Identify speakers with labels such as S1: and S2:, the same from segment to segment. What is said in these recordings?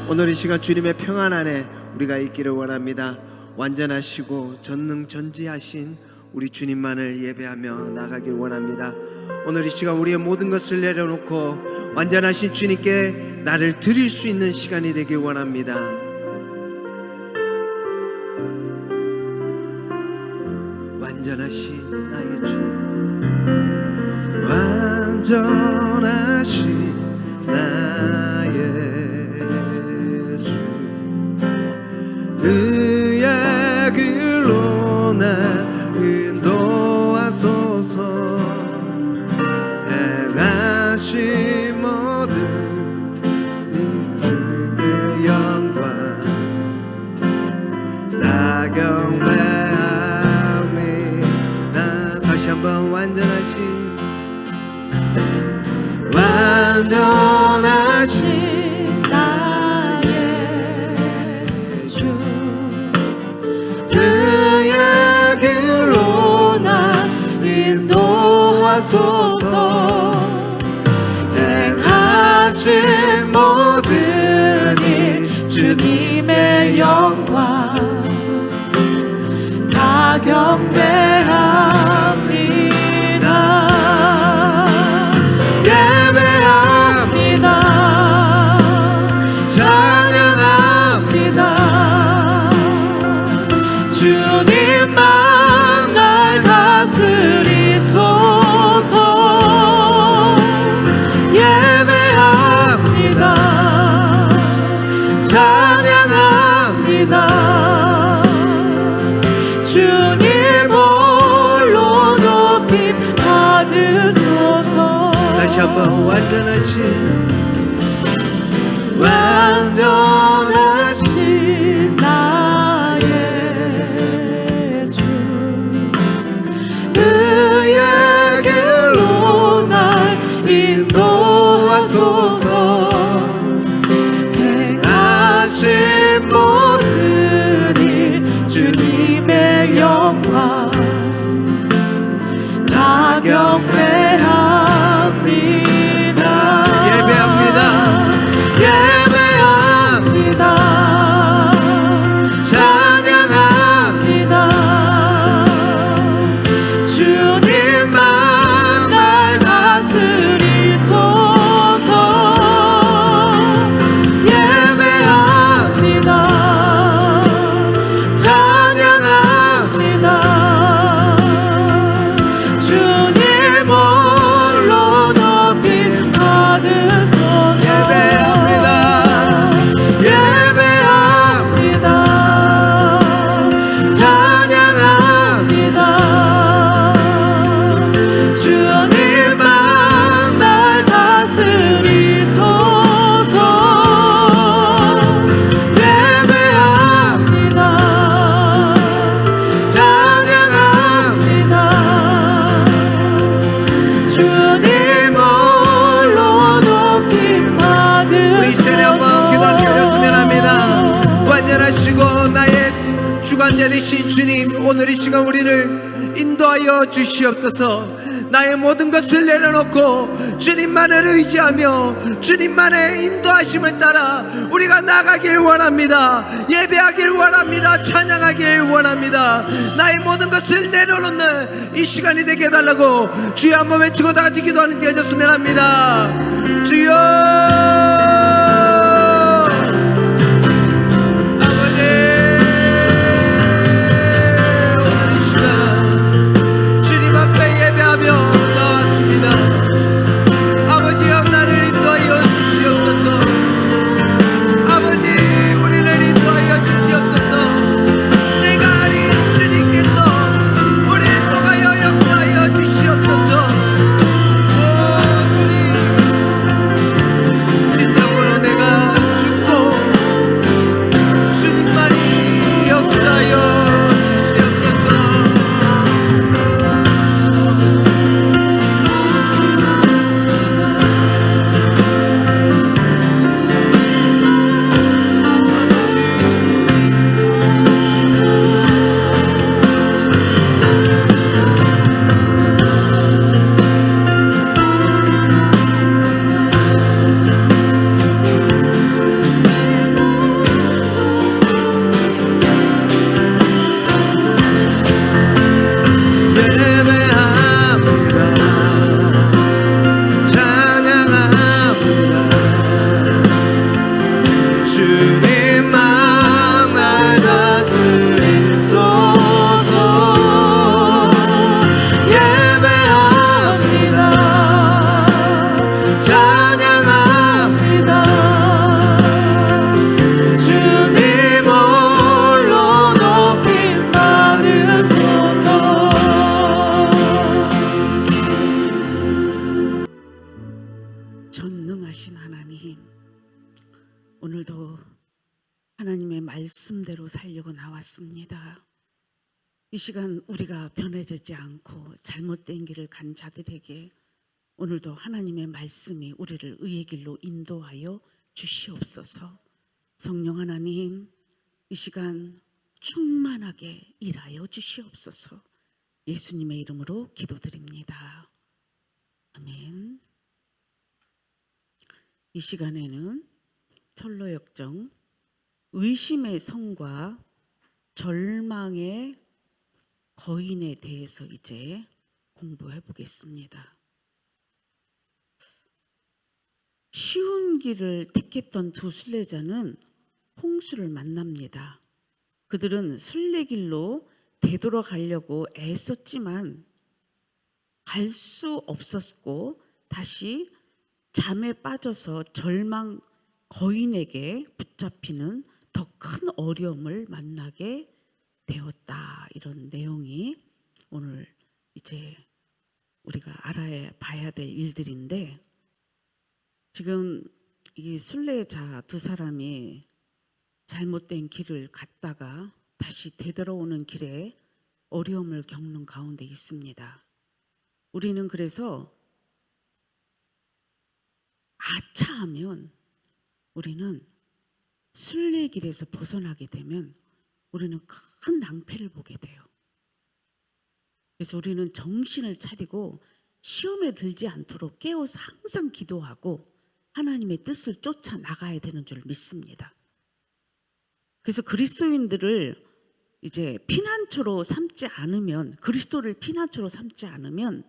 S1: 오늘 이 시간 주님의 평안 안에 우리가 있기를 원합니다. 완전하시고 전능전지하신 우리 주님만을 예배하며 나가길 원합니다. 오늘 이 시간 우리의 모든 것을 내려놓고 완전하신 주님께 나를 드릴 수 있는 시간이 되길 원합니다. 완전하신 나의 주님, 완전하신 나의 주, 그의 길로 날 인도하소서. 행하신 모든 주의 영광 다 경배합니다. 다시 한번 완전하신
S2: 나의 주, 그의 길로 날 인도하소서. 행하신 모든 일 주님의 영광 다 경배합니다. 주님만 날 다스리소서. 예배합니다. 찬양합니다. 주님 홀로 높임 받으소서.
S1: 다시 한번
S2: 완전하신 나의 주, 그의 길로 날 인도하소서. 행하신 모든 일 주님의 영광 다 경배합니다.
S1: 주관자되신 주님, 오늘 이 시간 우리를 인도하여 주시옵소서. 나의 모든 것을 내려놓고 주님만을 의지하며 주님만의 인도하심을 따라 우리가 나가길 원합니다. 예배하길 원합니다. 찬양하길 원합니다. 나의 모든 것을 내려놓는 이 시간이 되게 해달라고 주여 한번 외치고 다 같이 기도하는 지가 되었으면 합니다. 주여, 주님
S3: 오늘도 하나님의 말씀대로 살려고 나왔습니다. 이 시간 우리가 변해지지 않고 잘못된 길을 간 자들에게 오늘도 하나님의 말씀이 우리를 의의 길로 인도하여 주시옵소서. 성령 하나님, 이 시간 충만하게 일하여 주시옵소서. 예수님의 이름으로 기도드립니다. 아멘. 이 시간에는 철로역정 의심의 성과 절망의 거인에 대해서 이제 공부해 보겠습니다. 쉬운 길을 택했던 두 순례자는 홍수를 만납니다. 그들은 순례길로 되돌아가려고 애썼지만 갈 수 없었고 다시 잠에 빠져서 절망 거인에게 붙잡히는 더 큰 어려움을 만나게 되었다. 이런 내용이 오늘 이제 우리가 알아봐야 될 일들인데, 지금 이 순례자 두 사람이 잘못된 길을 갔다가 다시 되돌아오는 길에 어려움을 겪는 가운데 있습니다. 우리는 그래서 아차하면 우리는 순례길에서 벗어나게 되면 우리는 큰 낭패를 보게 돼요. 그래서 우리는 정신을 차리고 시험에 들지 않도록 깨어서 항상 기도하고 하나님의 뜻을 쫓아 나가야 되는 줄 믿습니다. 그래서 그리스도인들을 이제 피난처로 삼지 않으면, 그리스도를 피난처로 삼지 않으면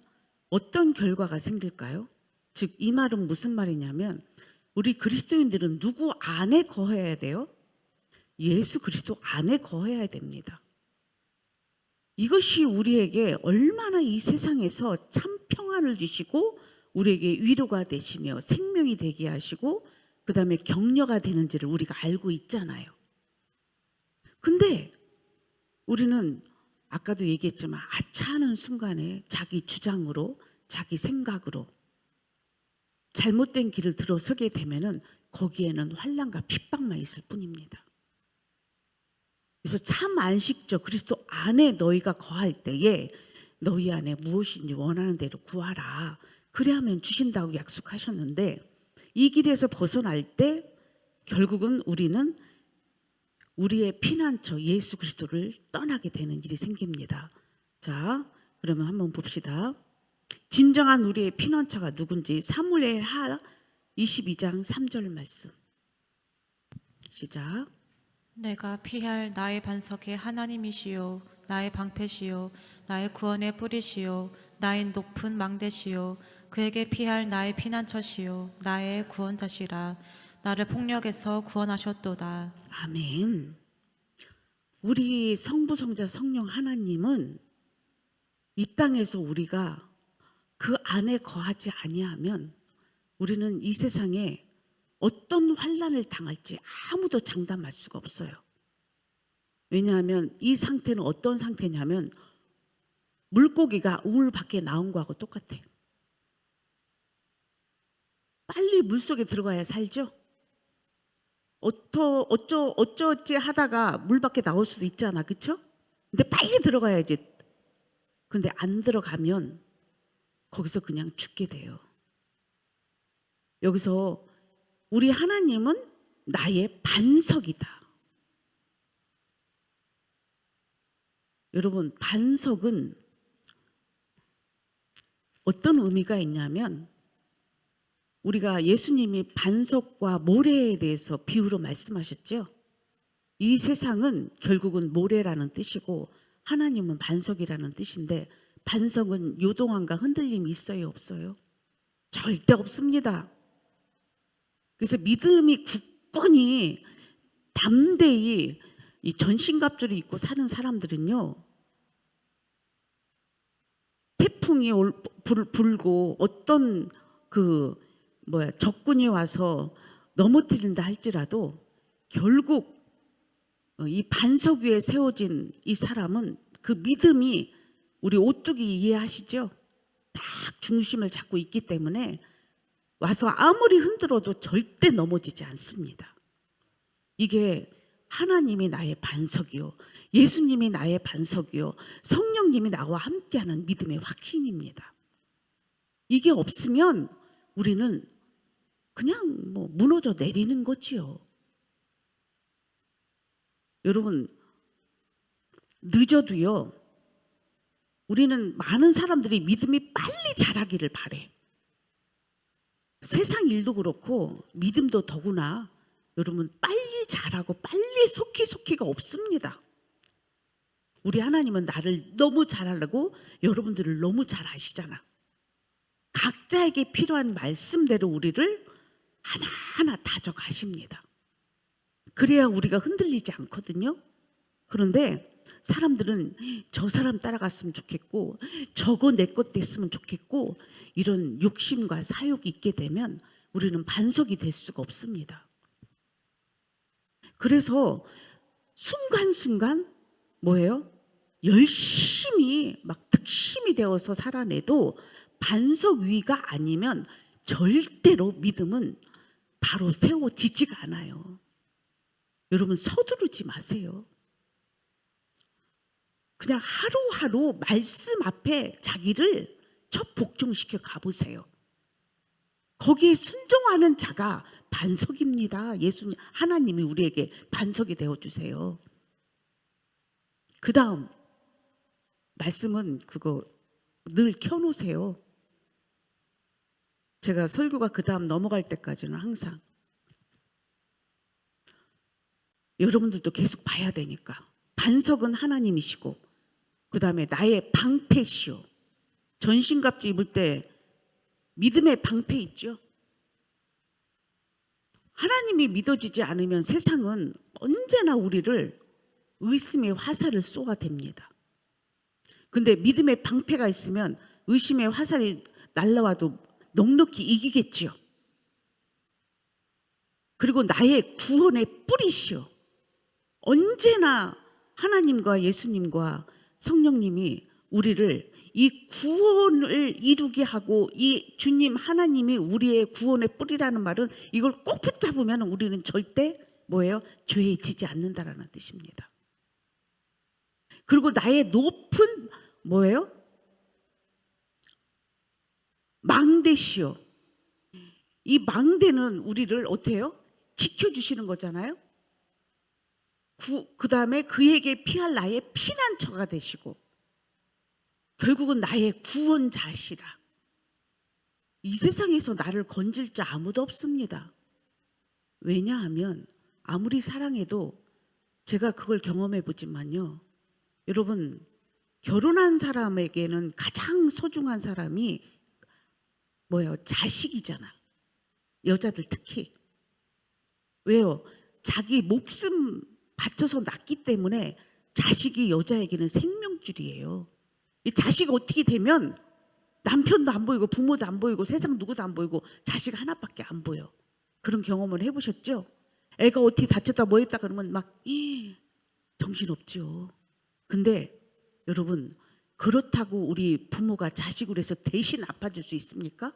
S3: 어떤 결과가 생길까요? 즉 이 말은 무슨 말이냐면, 우리 그리스도인들은 누구 안에 거해야 돼요? 예수 그리스도 안에 거해야 됩니다. 이것이 우리에게 얼마나 이 세상에서 참 평안을 주시고 우리에게 위로가 되시며 생명이 되게 하시고 그 다음에 격려가 되는지를 우리가 알고 있잖아요. 근데 우리는 아까도 얘기했지만 아차하는 순간에 자기 주장으로, 자기 생각으로 잘못된 길을 들어서게 되면은 거기에는 환난과 핍박만 있을 뿐입니다. 그래서 참 안식처 그리스도 안에 너희가 거할 때에 너희 안에 무엇인지 원하는 대로 구하라. 그래야만 주신다고 약속하셨는데, 이 길에서 벗어날 때 결국은 우리는 우리의 피난처 예수 그리스도를 떠나게 되는 일이 생깁니다. 자, 그러면 한번 봅시다. 진정한 우리의 피난처가 누군지 사무엘하 22장 3절 말씀. 시작.
S2: 내가 피할 나의 반석의 하나님이시요 나의 방패시요 나의 구원의 뿌리시요 나의 높은 망대시요 그에게 피할 나의 피난처시요 나의 구원자시라. 나를 폭력에서 구원하셨도다.
S3: 아멘. 우리 성부 성자 성령 하나님은 이 땅에서 우리가 그 안에 거하지 아니하면 우리는 이 세상에 어떤 환난을 당할지 아무도 장담할 수가 없어요. 왜냐하면 이 상태는 어떤 상태냐면 물고기가 우물 밖에 나온 거하고 똑같아요. 빨리 물속에 들어가야 살죠. 어쩌어찌 하다가 물 밖에 나올 수도 있잖아, 그렇죠? 근데 빨리 들어가야지. 근데 안 들어가면 거기서 그냥 죽게 돼요. 여기서 우리 하나님은 나의 반석이다. 여러분, 반석은 어떤 의미가 있냐면, 우리가 예수님이 반석과 모래에 대해서 비유로 말씀하셨죠. 이 세상은 결국은 모래라는 뜻이고 하나님은 반석이라는 뜻인데, 반석은 요동함과 흔들림이 있어요, 없어요? 절대 없습니다. 그래서 믿음이 굳건히 담대히 이 전신갑주를 입고 사는 사람들은요, 태풍이 불고 어떤 적군이 와서 넘어뜨린다 할지라도 결국 이 반석 위에 세워진 이 사람은 그 믿음이, 우리 오뚜기 이해하시죠? 딱 중심을 잡고 있기 때문에 와서 아무리 흔들어도 절대 넘어지지 않습니다. 이게 하나님이 나의 반석이요, 예수님이 나의 반석이요, 성령님이 나와 함께하는 믿음의 확신입니다. 이게 없으면 우리는 그냥 뭐 무너져 내리는 거지요. 여러분, 늦어도요, 우리는 많은 사람들이 믿음이 빨리 자라기를 바래. 세상 일도 그렇고 믿음도 더구나 여러분 빨리 자라고 빨리 속기가 없습니다. 우리 하나님은 나를 너무 잘 알고 여러분들을 너무 잘 아시잖아. 각자에게 필요한 말씀대로 우리를 하나하나 다져가십니다. 그래야 우리가 흔들리지 않거든요. 그런데 사람들은 저 사람 따라갔으면 좋겠고 저거 내 것 됐으면 좋겠고 이런 욕심과 사욕이 있게 되면 우리는 반석이 될 수가 없습니다. 그래서 순간순간 뭐예요? 열심히 막 득심이 되어서 살아내도 반석 위가 아니면 절대로 믿음은 바로 세워지지가 않아요. 여러분 서두르지 마세요. 그냥 하루하루 말씀 앞에 자기를 첫 복종시켜 가보세요. 거기에 순종하는 자가 반석입니다. 예수님, 하나님이 우리에게 반석이 되어주세요. 그 다음 말씀은 그거 늘 켜놓으세요. 제가 설교가 그 다음 넘어갈 때까지는 항상 여러분들도 계속 봐야 되니까 반석은 하나님이시고 그 다음에 나의 방패시오. 전신갑주 입을 때 믿음의 방패 있죠. 하나님이 믿어지지 않으면 세상은 언제나 우리를 의심의 화살을 쏘아댑니다. 근데 믿음의 방패가 있으면 의심의 화살이 날라와도 넉넉히 이기겠지요. 그리고 나의 구원의 뿌리시오. 언제나 하나님과 예수님과 성령님이 우리를 이 구원을 이루게 하고 이 주님 하나님이 우리의 구원의 뿌리라는 말은 이걸 꼭 붙잡으면 우리는 절대 뭐예요? 죄에 지지 않는다라는 뜻입니다. 그리고 나의 높은 뭐예요? 망대시요. 이 망대는 우리를 어떻게 해요? 지켜주시는 거잖아요. 그 다음에 그에게 피할 나의 피난처가 되시고 결국은 나의 구원자시라. 이 세상에서 나를 건질 자 아무도 없습니다. 왜냐하면 아무리 사랑해도 제가 그걸 경험해 보지만요. 여러분 결혼한 사람에게는 가장 소중한 사람이 뭐예요? 자식이잖아. 여자들 특히. 왜요? 자기 목숨 바쳐서 낳기 때문에 자식이 여자에게는 생명줄이에요. 이 자식 어떻게 되면 남편도 안 보이고 부모도 안 보이고 세상 누구도 안 보이고 자식 하나밖에 안 보여. 그런 경험을 해보셨죠? 애가 어떻게 다쳤다 뭐 했다 그러면 막 정신없죠. 근데 여러분 그렇다고 우리 부모가 자식으로 해서 대신 아파줄 수 있습니까?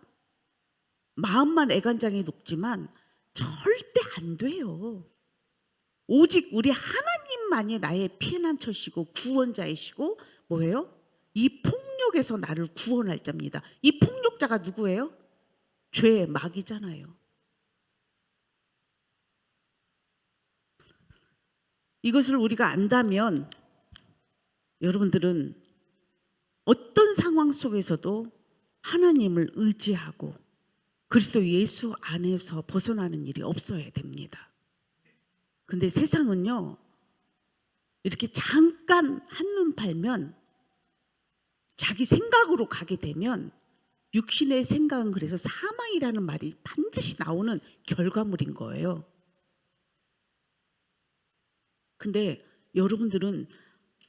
S3: 마음만 애간장이 높지만 절대 안 돼요. 오직 우리 하나님만이 나의 피난처시고 구원자이시고 뭐예요? 이 폭력에서 나를 구원할 자입니다. 이 폭력자가 누구예요? 죄의 마귀잖아요. 이것을 우리가 안다면 여러분들은 어떤 상황 속에서도 하나님을 의지하고 그리스도 예수 안에서 벗어나는 일이 없어야 됩니다. 근데 세상은요, 이렇게 잠깐 한눈 팔면 자기 생각으로 가게 되면 육신의 생각은 그래서 사망이라는 말이 반드시 나오는 결과물인 거예요. 근데 여러분들은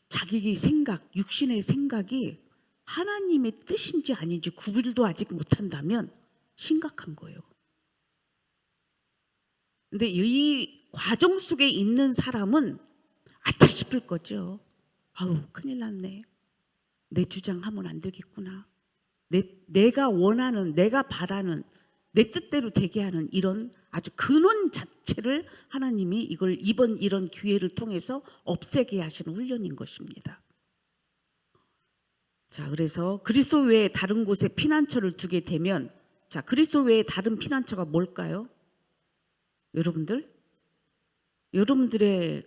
S3: 자기 생각, 육신의 생각이 하나님의 뜻인지 아닌지 구별도 아직 못한다면 심각한 거예요. 근데 이 과정 속에 있는 사람은 아차 싶을 거죠. 아우 큰일 났네. 내 주장하면 안 되겠구나. 내가 원하는 내가 바라는 내 뜻대로 되게 하는 이런 아주 근원 자체를 하나님이 이번 이런 기회를 통해서 없애게 하시는 훈련인 것입니다. 자, 그래서 그리스도 외에 다른 곳에 피난처를 두게 되면, 자, 그리스도 외에 다른 피난처가 뭘까요? 여러분들의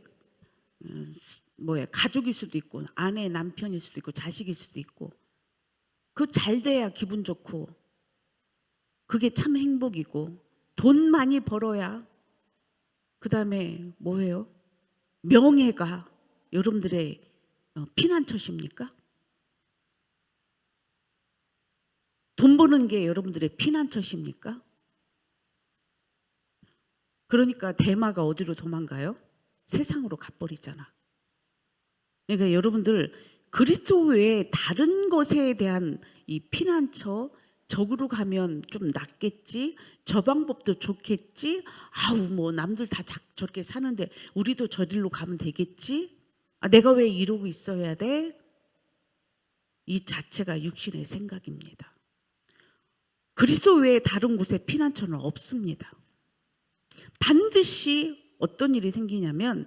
S3: 가족일 수도 있고, 아내, 남편일 수도 있고, 자식일 수도 있고, 그 잘 돼야 기분 좋고, 그게 참 행복이고, 돈 많이 벌어야, 그 다음에 뭐예요? 명예가 여러분들의 피난처십니까? 돈 버는 게 여러분들의 피난처십니까? 그러니까 대마가 어디로 도망가요? 세상으로 가버리잖아. 그러니까 여러분들 그리스도 외에 다른 것에 대한 이 피난처, 저기로 가면 좀 낫겠지, 저 방법도 좋겠지, 아우 뭐 남들 다 저렇게 사는데 우리도 저리로 가면 되겠지, 아, 내가 왜 이러고 있어야 돼? 이 자체가 육신의 생각입니다. 그리스도 외에 다른 곳에 피난처는 없습니다. 반드시 어떤 일이 생기냐면,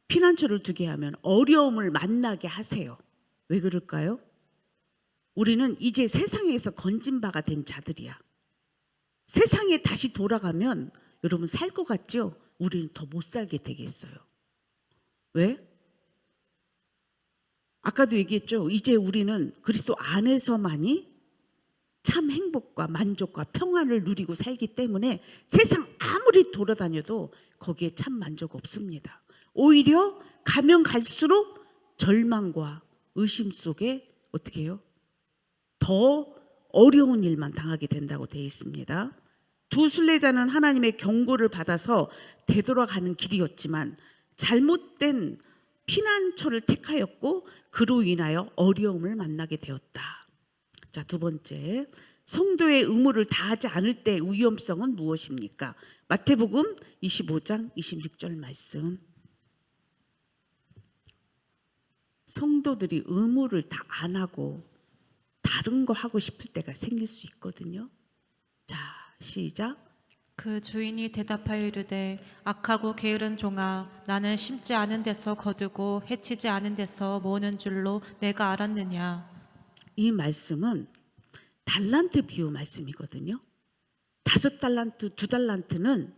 S3: 피난처를 두게 하면 어려움을 만나게 하세요. 왜 그럴까요? 우리는 이제 세상에서 건진 바가 된 자들이야. 세상에 다시 돌아가면 여러분 살 것 같죠? 우리는 더 못 살게 되겠어요. 왜? 아까도 얘기했죠. 이제 우리는 그리스도 안에서만이 참 행복과 만족과 평안을 누리고 살기 때문에 세상 아무리 돌아다녀도 거기에 참 만족 없습니다. 오히려 가면 갈수록 절망과 의심 속에 어떻게 해요? 더 어려운 일만 당하게 된다고 되어 있습니다. 두 순례자는 하나님의 경고를 받아서 되돌아가는 길이었지만 잘못된 피난처를 택하였고 그로 인하여 어려움을 만나게 되었다. 자, 두 번째, 성도의 의무를 다하지 않을 때의 위험성은 무엇입니까? 마태복음 25장 26절 말씀. 성도들이 의무를 다 안 하고 다른 거 하고 싶을 때가 생길 수 있거든요. 자, 시작.
S2: 그 주인이 대답하여 이르되 악하고 게으른 종아, 나는 심지 않은 데서 거두고 해치지 않은 데서 모으는 줄로 내가 알았느냐.
S3: 이 말씀은 달란트 비유 말씀이거든요. 5달란트, 2달란트는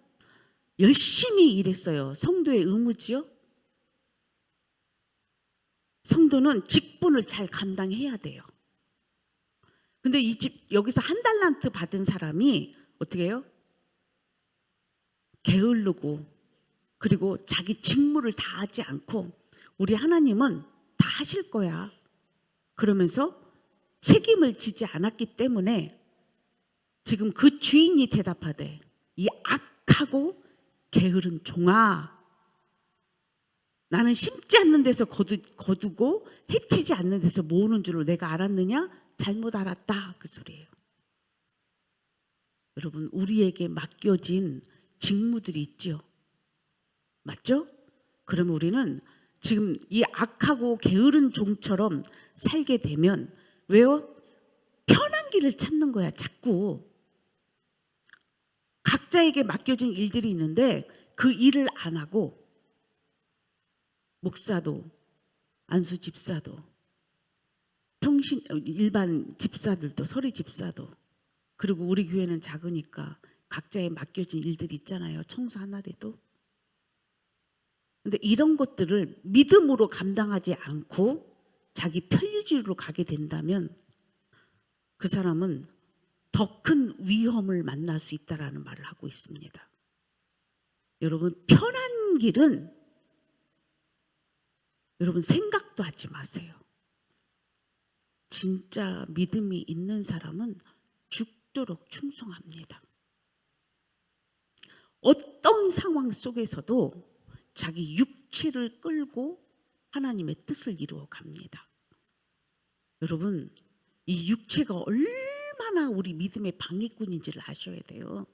S3: 열심히 일했어요. 성도의 의무지요. 성도는 직분을 잘 감당해야 돼요. 근데 여기서 1달란트 받은 사람이 어떻게 해요? 게으르고 그리고 자기 직무를 다 하지 않고 우리 하나님은 다 하실 거야 그러면서 책임을 지지 않았기 때문에 지금 그 주인이 대답하되 이 악하고 게으른 종아, 나는 심지 않는 데서 거두고 해치지 않는 데서 모으는 줄로 내가 알았느냐? 잘못 알았다, 그 소리예요. 여러분, 우리에게 맡겨진 직무들이 있죠. 맞죠? 그러면 우리는 지금 이 악하고 게으른 종처럼 살게 되면 왜요? 편한 길을 찾는 거야, 자꾸. 각자에게 맡겨진 일들이 있는데 그 일을 안 하고 목사도, 안수 집사도, 일반 집사들도, 서리 집사도, 그리고 우리 교회는 작으니까 각자에 맡겨진 일들이 있잖아요. 청소 하나라도. 근데 이런 것들을 믿음으로 감당하지 않고 자기 편리주의로 가게 된다면 그 사람은 더 큰 위험을 만날 수 있다라는 말을 하고 있습니다. 여러분, 편한 길은 여러분 생각도 하지 마세요. 진짜 믿음이 있는 사람은 죽도록 충성합니다. 어떤 상황 속에서도 자기 육체를 끌고 하나님의 뜻을 이루어 갑니다. 여러분, 이 육체가 얼마나 우리 믿음의 방해꾼인지를 아셔야 돼요.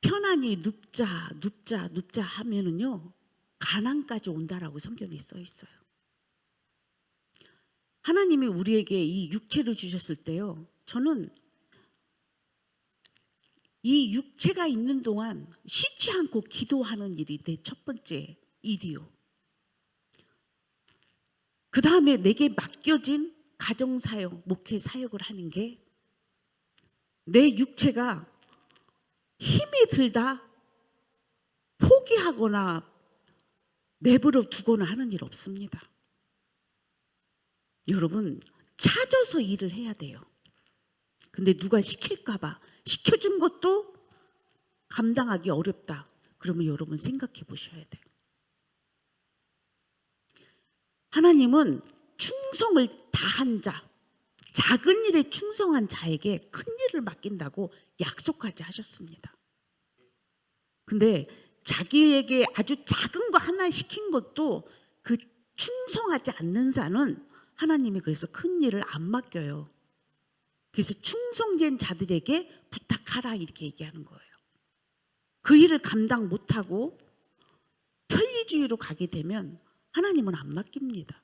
S3: 편안히 눕자 하면은요, 가난까지 온다라고 성경에 써 있어요. 하나님이 우리에게 이 육체를 주셨을 때요, 저는 이 육체가 있는 동안 쉬지 않고 기도하는 일이 내 첫 번째 일이요. 그 다음에 내게 맡겨진 가정사역, 목회 사역을 하는 게 내 육체가 힘이 들다 포기하거나 내버려 두거나 하는 일 없습니다. 여러분, 찾아서 일을 해야 돼요. 근데 누가 시킬까봐, 시켜준 것도 감당하기 어렵다. 그러면 여러분 생각해 보셔야 돼요. 하나님은 충성을 다한 자, 작은 일에 충성한 자에게 큰 일을 맡긴다고 약속까지 하셨습니다. 근데 자기에게 아주 작은 거 하나 시킨 것도 그 충성하지 않는 자는 하나님이 그래서 큰 일을 안 맡겨요. 그래서 충성된 자들에게 부탁하라 이렇게 얘기하는 거예요. 그 일을 감당 못하고 편리주의로 가게 되면 하나님은 안 맡깁니다.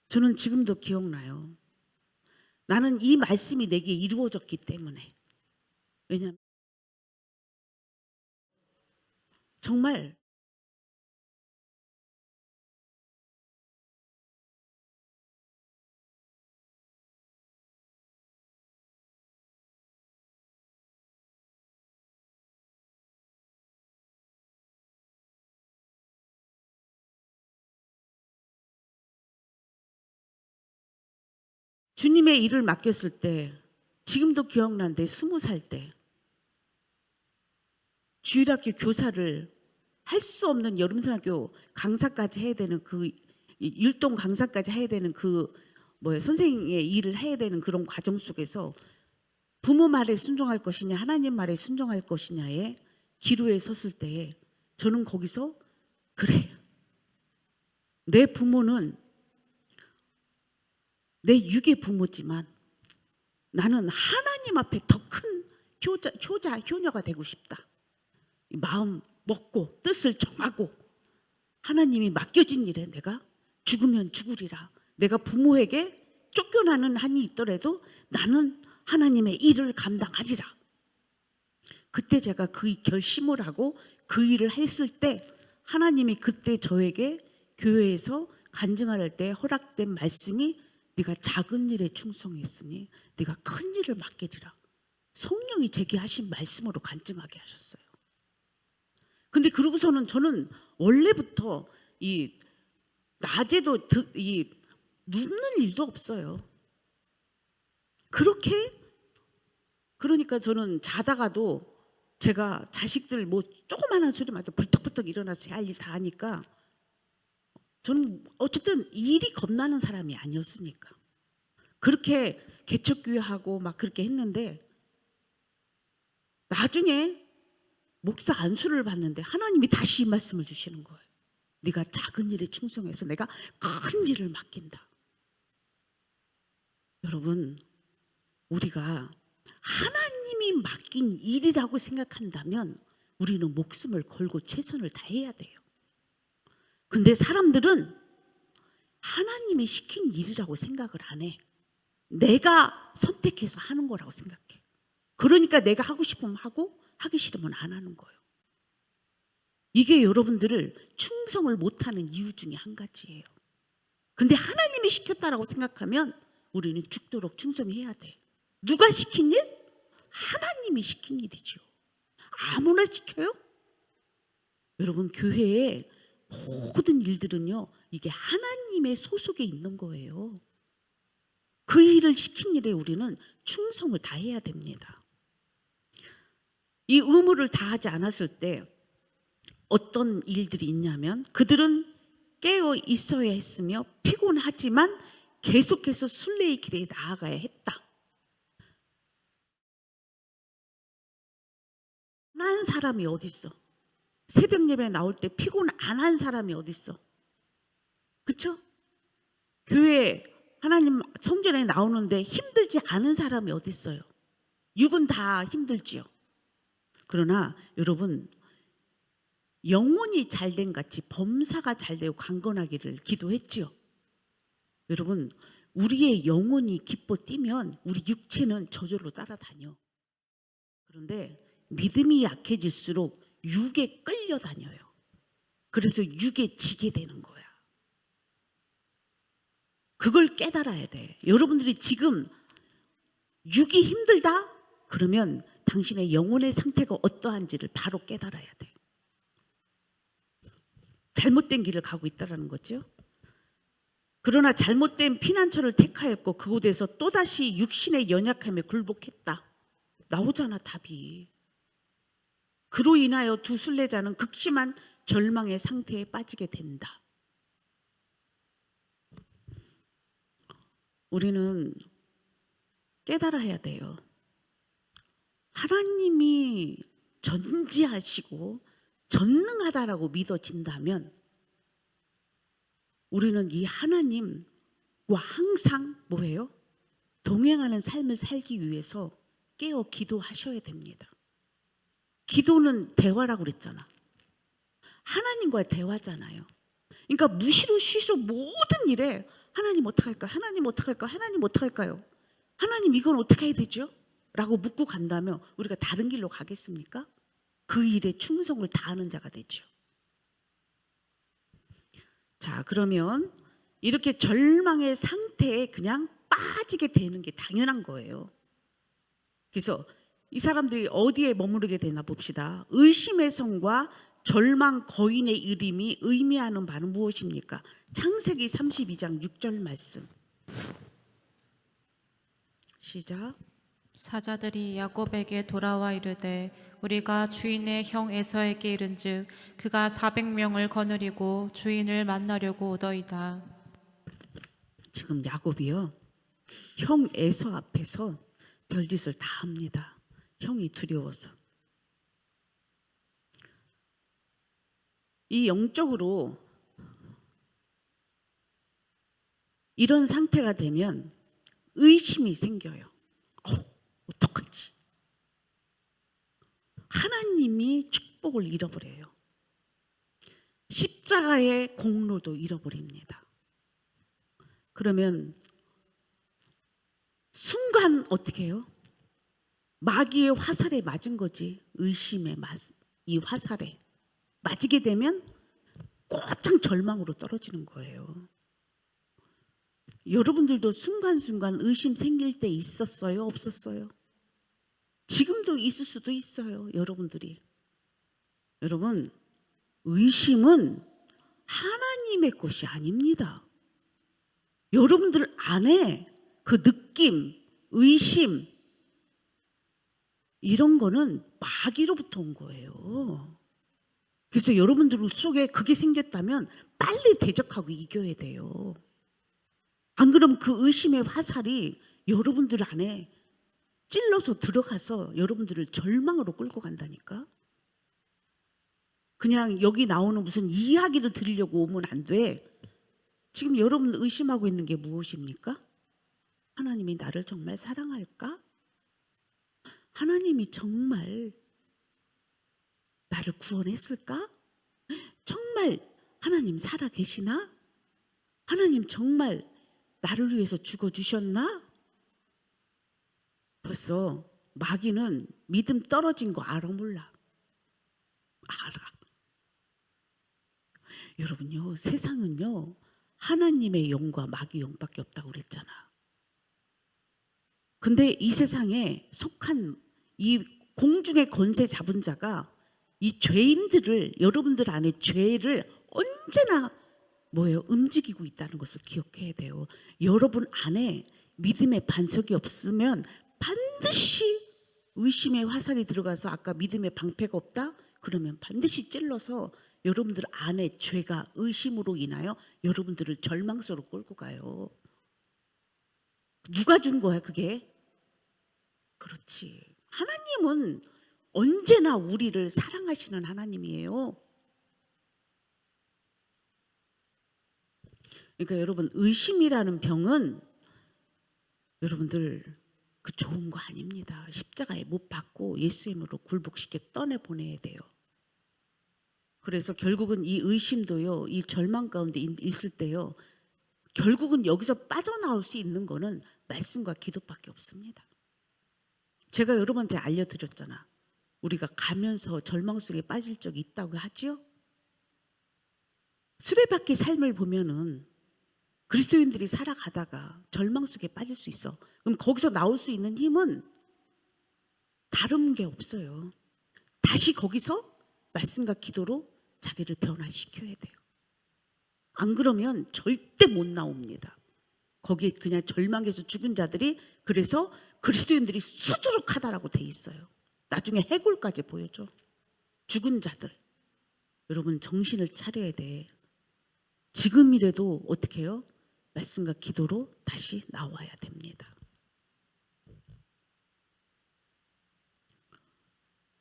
S3: 저는 지금도 기억나요. 나는 이 말씀이 내게 이루어졌기 때문에. 왜냐하면 정말 주님의 일을 맡겼을 때, 지금도 기억나는데 20살 때 주일학교 교사를 할 수 없는 여름성학교 강사까지 해야 되는 그 율동 강사까지 해야 되는 그 선생의 일을 해야 되는 그런 과정 속에서 부모 말에 순종할 것이냐 하나님 말에 순종할 것이냐의 기로에 섰을 때 저는 거기서 그래, 내 부모는 내 육의 부모지만 나는 하나님 앞에 더 큰 효녀가 되고 싶다. 마음 먹고 뜻을 정하고 하나님이 맡겨진 일에 내가 죽으면 죽으리라. 내가 부모에게 쫓겨나는 한이 있더라도 나는 하나님의 일을 감당하리라. 그때 제가 그 결심을 하고 그 일을 했을 때 하나님이 그때 저에게 교회에서 간증할 때 허락된 말씀이 네가 작은 일에 충성했으니 네가 큰 일을 맡기리라. 성령이 제게 하신 말씀으로 간증하게 하셨어요. 근데 그러고서는 저는 원래부터 이 낮에도 이 눕는 일도 없어요. 그러니까 저는 자다가도 제가 자식들 조그마한 소리만 해도 벌떡벌떡 일어나서 제 할 일 다 하니까 저는 어쨌든 일이 겁나는 사람이 아니었으니까 그렇게 개척교회하고 막 그렇게 했는데 나중에 목사 안수를 받는데 하나님이 다시 이 말씀을 주시는 거예요. 네가 작은 일에 충성해서 내가 큰 일을 맡긴다. 여러분, 우리가 하나님이 맡긴 일이라고 생각한다면 우리는 목숨을 걸고 최선을 다해야 돼요. 근데 사람들은 하나님이 시킨 일이라고 생각을 안 해. 내가 선택해서 하는 거라고 생각해. 그러니까 내가 하고 싶으면 하고 하기 싫으면 안 하는 거예요. 이게 여러분들을 충성을 못하는 이유 중에 한 가지예요. 근데 하나님이 시켰다라고 생각하면 우리는 죽도록 충성해야 돼. 누가 시킨 일? 하나님이 시킨 일이죠. 아무나 시켜요? 여러분, 교회의 모든 일들은요, 이게 하나님의 소속에 있는 거예요. 그 일을 시킨 일에 우리는 충성을 다해야 됩니다. 이 의무를 다하지 않았을 때 어떤 일들이 있냐면 그들은 깨어 있어야 했으며 피곤하지만 계속해서 순례의 길에 나아가야 했다. 안 한 사람이 어디 있어? 새벽 예배 나올 때 피곤 안 한 사람이 어디 있어? 그렇죠? 교회 하나님 성전에 나오는데 힘들지 않은 사람이 어디 있어요? 육은 다 힘들지요. 그러나 여러분, 영혼이 잘된 같이 범사가 잘되고 강건하기를 기도했지요. 여러분, 우리의 영혼이 기뻐 뛰면 우리 육체는 저절로 따라다녀. 그런데 믿음이 약해질수록 육에 끌려다녀요. 그래서 육에 지게 되는 거야. 그걸 깨달아야 돼. 여러분들이 지금 육이 힘들다? 그러면 당신의 영혼의 상태가 어떠한지를 바로 깨달아야 돼. 잘못된 길을 가고 있다는 거죠. 그러나 잘못된 피난처를 택하였고 그곳에서 또다시 육신의 연약함에 굴복했다. 나오잖아, 답이. 그로 인하여 두 순례자는 극심한 절망의 상태에 빠지게 된다. 우리는 깨달아야 돼요. 하나님이 전지하시고 전능하다라고 믿어진다면 우리는 이 하나님과 항상 뭐예요? 동행하는 삶을 살기 위해서 깨어 기도하셔야 됩니다. 기도는 대화라고 그랬잖아. 하나님과의 대화잖아요. 그러니까 무시로 쉬시로 모든 일에 하나님 어떡할까요? 하나님 어떡할까요? 하나님 어떡할까요? 하나님 이건 어떻게 해야 되죠? 라고 묻고 간다면 우리가 다른 길로 가겠습니까? 그 일에 충성을 다하는 자가 되죠. 자, 그러면 이렇게 절망의 상태에 그냥 빠지게 되는 게 당연한 거예요. 그래서 이 사람들이 어디에 머무르게 되나 봅시다. 의심의 성과 절망 거인의 이름이 의미하는 바는 무엇입니까? 창세기 32장 6절 말씀. 시작.
S2: 사자들이 야곱에게 돌아와 이르되 우리가 주인의 형 에서에게 이른즉 그가 400명을 거느리고 주인을 만나려고 오더이다.
S3: 지금 야곱이요, 형 에서 앞에서 별짓을 다 합니다. 형이 두려워서. 이 영적으로 이런 상태가 되면 의심이 생겨요. 어떡하지? 하나님이 축복을 잃어버려요. 십자가의 공로도 잃어버립니다. 그러면 순간 어떻게 해요? 마귀의 화살에 맞은 거지. 의심의 이 화살에 맞게 되면 꼬창 절망으로 떨어지는 거예요. 여러분들도 순간순간 의심 생길 때 있었어요? 없었어요? 지금도 있을 수도 있어요. 여러분들이. 여러분, 의심은 하나님의 것이 아닙니다. 여러분들 안에 그 느낌, 의심 이런 거는 마귀로부터 온 거예요. 그래서 여러분들 속에 그게 생겼다면 빨리 대적하고 이겨야 돼요. 안 그러면 그 의심의 화살이 여러분들 안에 찔러서 들어가서 여러분들을 절망으로 끌고 간다니까. 그냥 여기 나오는 무슨 이야기를 들으려고 오면 안 돼. 지금 여러분 의심하고 있는 게 무엇입니까? 하나님이 나를 정말 사랑할까? 하나님이 정말 나를 구원했을까? 정말 하나님 살아 계시나? 하나님 정말 나를 위해서 죽어주셨나? 벌써 마귀는 믿음 떨어진 거 알아 몰라? 알아. 여러분요, 세상은요 하나님의 영과 마귀 영밖에 없다고 그랬잖아. 근데 이 세상에 속한 이 공중의 권세 잡은 자가 이 죄인들을, 여러분들 안에 죄를 언제나 뭐예요? 움직이고 있다는 것을 기억해야 돼요. 여러분 안에 믿음의 반석이 없으면 반드시 의심의 화살이 들어가서, 아까 믿음의 방패가 없다? 그러면 반드시 찔러서 여러분들 안에 죄가 의심으로 인하여 여러분들을 절망 속으로 끌고 가요. 누가 준 거야 그게? 그렇지. 하나님은 언제나 우리를 사랑하시는 하나님이에요. 그러니까 여러분, 의심이라는 병은 여러분들 그 좋은 거 아닙니다. 십자가에 못 박고 예수님으로 굴복시켜 떠내보내야 돼요. 그래서 결국은 이 의심도요, 이 절망 가운데 있을 때요, 결국은 여기서 빠져나올 수 있는 거는 말씀과 기도밖에 없습니다. 제가 여러분한테 알려드렸잖아. 우리가 가면서 절망 속에 빠질 적이 있다고 하지요. 수레바퀴 삶을 보면은 그리스도인들이 살아가다가 절망 속에 빠질 수 있어. 그럼 거기서 나올 수 있는 힘은 다른 게 없어요. 다시 거기서 말씀과 기도로 자기를 변화시켜야 돼요. 안 그러면 절대 못 나옵니다. 거기에 그냥 절망해서 죽은 자들이, 그래서 그리스도인들이 수두룩하다라고 돼 있어요. 나중에 해골까지 보여줘. 죽은 자들. 여러분 정신을 차려야 돼. 지금이라도 어떻게 해요? 말씀과 기도로 다시 나와야 됩니다.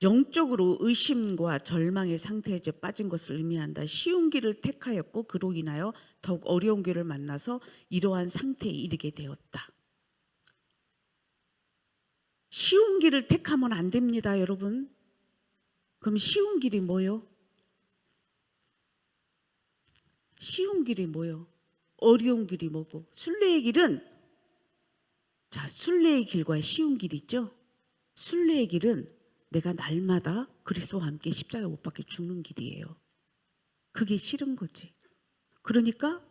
S3: 영적으로 의심과 절망의 상태에 빠진 것을 의미한다. 쉬운 길을 택하였고 그로 인하여 더욱 어려운 길을 만나서 이러한 상태에 이르게 되었다. 쉬운 길을 택하면 안 됩니다, 여러분. 그럼 쉬운 길이 뭐요? 쉬운 길이 뭐요? 어려운 길이 뭐고? 순례의 길은, 자, 순례의 길과 쉬운 길 있죠? 순례의 길은 내가 날마다 그리스도와 함께 십자가 못 박혀 죽는 길이에요. 그게 싫은 거지. 그러니까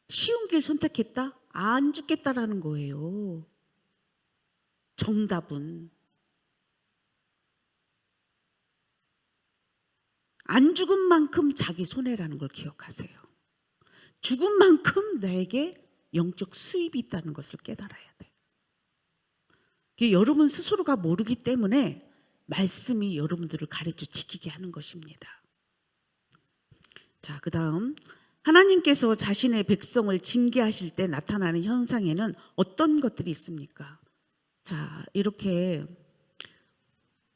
S3: 쉬운 길 선택했다? 안 죽겠다라는 거예요. 정답은 안 죽은 만큼 자기 손해라는 걸 기억하세요. 죽은 만큼 나에게 영적 수입이 있다는 것을 깨달아야 돼. 여러분 스스로가 모르기 때문에 말씀이 여러분들을 가르쳐 지키게 하는 것입니다. 자, 그 다음 하나님께서 자신의 백성을 징계하실 때 나타나는 현상에는 어떤 것들이 있습니까? 자, 이렇게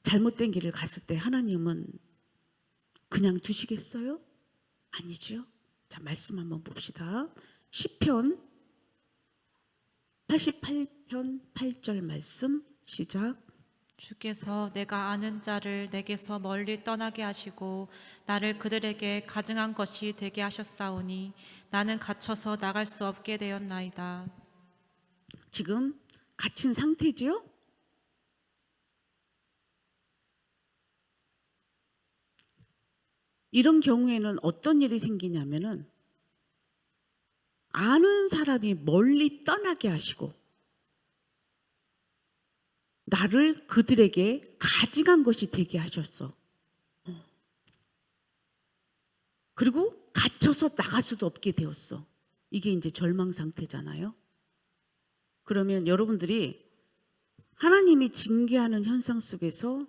S3: 잘못된 길을 갔을 때 하나님은 그냥 두시겠어요? 아니죠. 자, 말씀 한번 봅시다. 시편 88편 8절 말씀 시작.
S2: 주께서 내가 아는 자를 내게서 멀리 떠나게 하시고 나를 그들에게 가증한 것이 되게 하셨사오니 나는 갇혀서 나갈 수 없게 되었나이다.
S3: 지금 갇힌 상태지요? 이런 경우에는 어떤 일이 생기냐면은 아는 사람이 멀리 떠나게 하시고 나를 그들에게 가증한 것이 되게 하셨어. 그리고 갇혀서 나갈 수도 없게 되었어. 이게 이제 절망 상태잖아요. 그러면 여러분들이 하나님이 징계하는 현상 속에서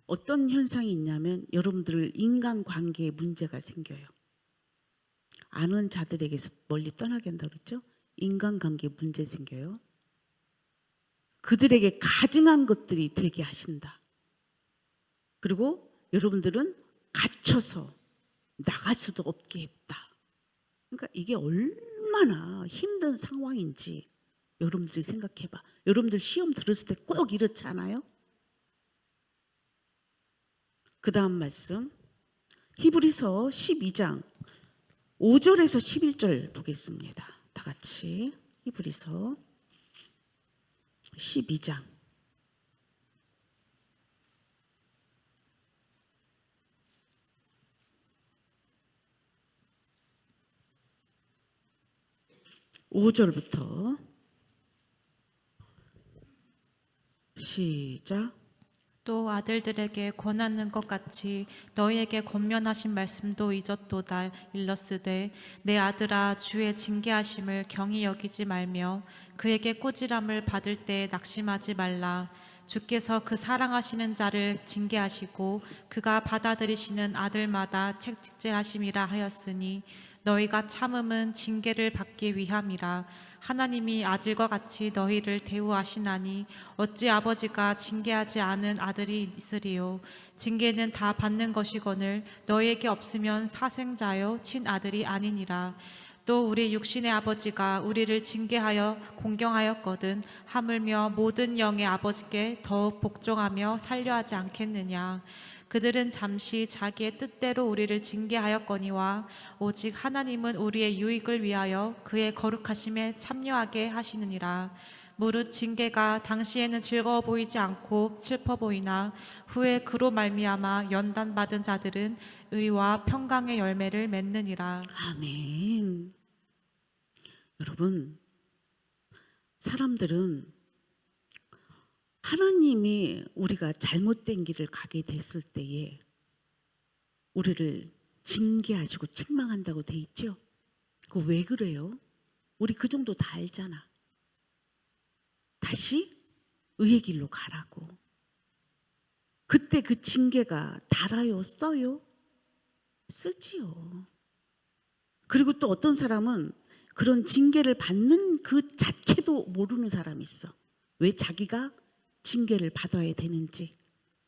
S3: 어떤 현상이 있냐면 여러분들 인간관계에 문제가 생겨요. 아는 자들에게서 멀리 떠나게 한다고 그랬죠? 인간관계에 문제 생겨요. 그들에게 가증한 것들이 되게 하신다. 그리고 여러분들은 갇혀서 나갈 수도 없게 했다. 그러니까 이게 얼마나 힘든 상황인지 여러분들이 생각해봐. 여러분들 시험 들었을 때 꼭 이렇지 않아요? 그 다음 말씀 히브리서 12장 5절에서 11절 보겠습니다. 다 같이 히브리서 12장 5절부터 시작.
S2: 또 아들들에게 권하는 것 같이 너희에게 권면하신 말씀도 잊었도다. 일러스되 내 아들아 주의 징계하심을 경히 여기지 말며 그에게 꾸지람을 받을 때 낙심하지 말라. 주께서 그 사랑하시는 자를 징계하시고 그가 받아들이시는 아들마다 책직질하심이라 하였으니 너희가 참음은 징계를 받기 위함이라. 하나님이 아들과 같이 너희를 대우하시나니 어찌 아버지가 징계하지 않은 아들이 있으리요. 징계는 다 받는 것이거늘 너희에게 없으면 사생자요 친아들이 아니니라. 또 우리 육신의 아버지가 우리를 징계하여 공경하였거든 하물며 모든 영의 아버지께 더욱 복종하며 살려하지 않겠느냐. 그들은 잠시 자기의 뜻대로 우리를 징계하였거니와 오직 하나님은 우리의 유익을 위하여 그의 거룩하심에 참여하게 하시느니라. 무릇 징계가 당시에는 즐거워 보이지 않고 슬퍼 보이나 후에 그로 말미암아 연단받은 자들은 의와 평강의 열매를 맺느니라.
S3: 아멘. 여러분, 사람들은 하나님이 우리가 잘못된 길을 가게 됐을 때에 우리를 징계하시고 책망한다고 돼 있죠. 그거 왜 그래요? 우리 그 정도 다 알잖아. 다시 의의 길로 가라고. 그때 그 징계가 달아요, 써요? 쓰지요. 그리고 또 어떤 사람은 그런 징계를 받는 그 자체도 모르는 사람이 있어. 왜 자기가 징계를 받아야 되는지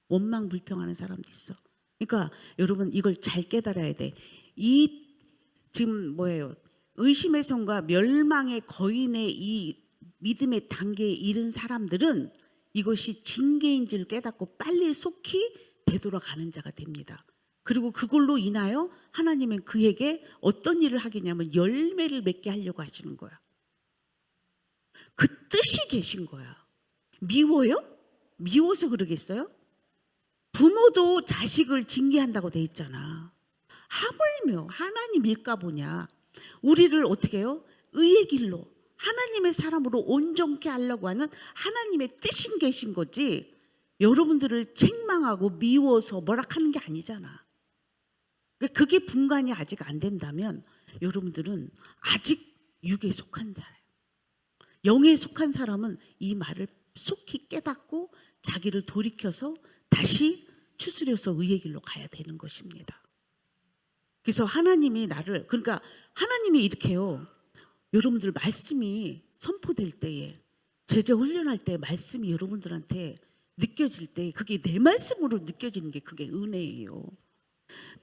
S3: 원망 불평하는 사람도 있어. 그러니까 여러분 이걸 잘 깨달아야 돼. 이 지금 뭐예요? 의심의 성과 멸망의 거인의 이 믿음의 단계에 이른 사람들은 이것이 징계인 줄 깨닫고 빨리 속히 되돌아가는 자가 됩니다. 그리고 그걸로 인하여 하나님은 그에게 어떤 일을 하겠냐면 열매를 맺게 하려고 하시는 거야. 그 뜻이 계신 거야. 미워요? 미워서 그러겠어요? 부모도 자식을 징계한다고 돼 있잖아. 하물며 하나님일까 보냐. 우리를 어떻게 해요? 의의 길로 하나님의 사람으로 온전케 하려고 하는 하나님의 뜻인 계신 거지. 여러분들을 책망하고 미워서 뭐라 하는 게 아니잖아. 그게 분간이 아직 안 된다면 여러분들은 아직 육에 속한 자예요. 영에 속한 사람은 이 말을 속히 깨닫고 자기를 돌이켜서 다시 추스려서 의의 길로 가야 되는 것입니다. 그래서 하나님이 나를, 그러니까 하나님이 이렇게 해요. 여러분들 말씀이 선포될 때에, 제자 훈련할 때 말씀이 여러분들한테 느껴질 때 그게 내 말씀으로 느껴지는 게 그게 은혜예요.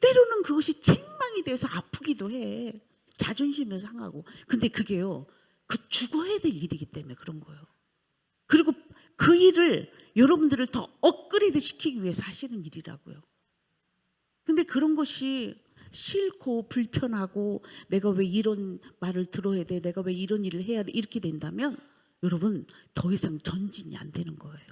S3: 때로는 그것이 책망이 돼서 아프기도 해. 자존심이 상하고. 근데 그게요, 그 죽어야 될 일이기 때문에 그런 거예요. 그리고 그 일을 여러분들을 더 업그레이드 시키기 위해서 하시는 일이라고요. 근데 그런 것이 싫고 불편하고 내가 왜 이런 말을 들어야 돼, 내가 왜 이런 일을 해야 돼, 이렇게 된다면 여러분 더 이상 전진이 안 되는 거예요.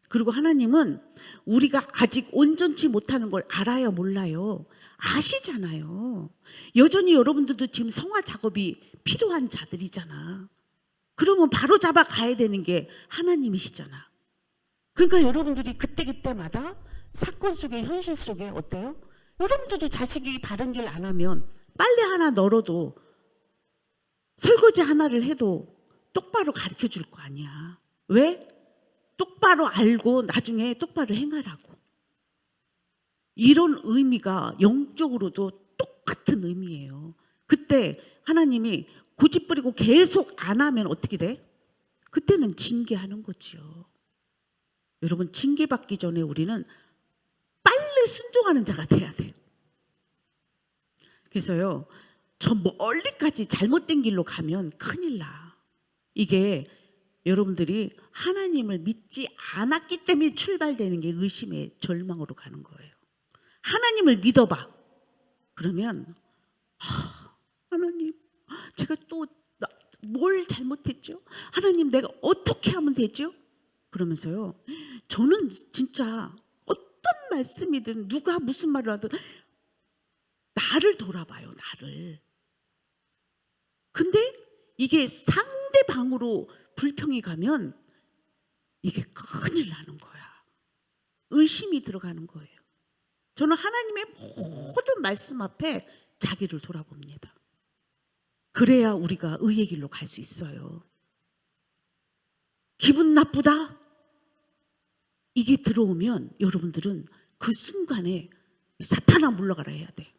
S3: 그리고 하나님은 우리가 아직 온전치 못하는 걸 알아요, 몰라요? 아시잖아요. 여전히 여러분들도 지금 성화 작업이 필요한 자들이잖아. 그러면 바로 잡아 가야 되는 게 하나님이시잖아. 그러니까 여러분들이 그때그때마다 사건 속에, 현실 속에 어때요? 여러분들도 자식이 바른 길 안 하면 빨래 하나 널어도 설거지 하나를 해도 똑바로 가르쳐 줄 거 아니야. 왜? 똑바로 알고 나중에 똑바로 행하라고. 이런 의미가 영적으로도 똑같은 의미예요. 그때 하나님이 고집부리고 계속 안 하면 어떻게 돼? 그때는 징계하는 거지요. 여러분 징계받기 전에 우리는 빨리 순종하는 자가 돼야 돼요. 그래서요, 저 멀리까지 잘못된 길로 가면 큰일 나. 이게 여러분들이 하나님을 믿지 않았기 때문에 출발되는 게 의심의 절망으로 가는 거예요. 하나님을 믿어봐. 그러면 하나님 제가 또 뭘 잘못했죠? 하나님 내가 어떻게 하면 되죠? 그러면서요, 저는 진짜 어떤 말씀이든 누가 무슨 말을 하든 나를 돌아봐요. 나를. 근데 이게 상대방으로 불평이 가면 이게 큰일 나는 거야. 의심이 들어가는 거예요. 저는 하나님의 모든 말씀 앞에 자기를 돌아봅니다. 그래야 우리가 의의 길로 갈 수 있어요. 기분 나쁘다? 이게 들어오면 여러분들은 그 순간에 사탄아 물러가라 해야 돼.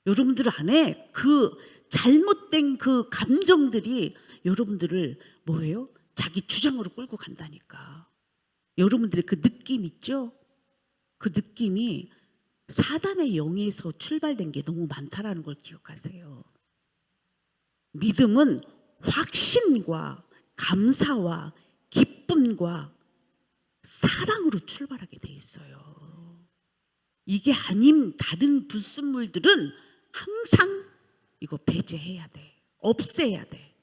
S3: 여러분들 안에 그 잘못된 그 감정들이 여러분들을 뭐예요? 자기 주장으로 끌고 간다니까. 여러분들의 그 느낌 있죠? 그 느낌이 사단의 영에서 출발된 게 너무 많다라는 걸 기억하세요. 믿음은 확신과 감사와 기쁨과 사랑으로 출발하게 돼 있어요. 이게 아닌 다른 불순물들은 항상 이거 배제해야 돼. 없애야 돼.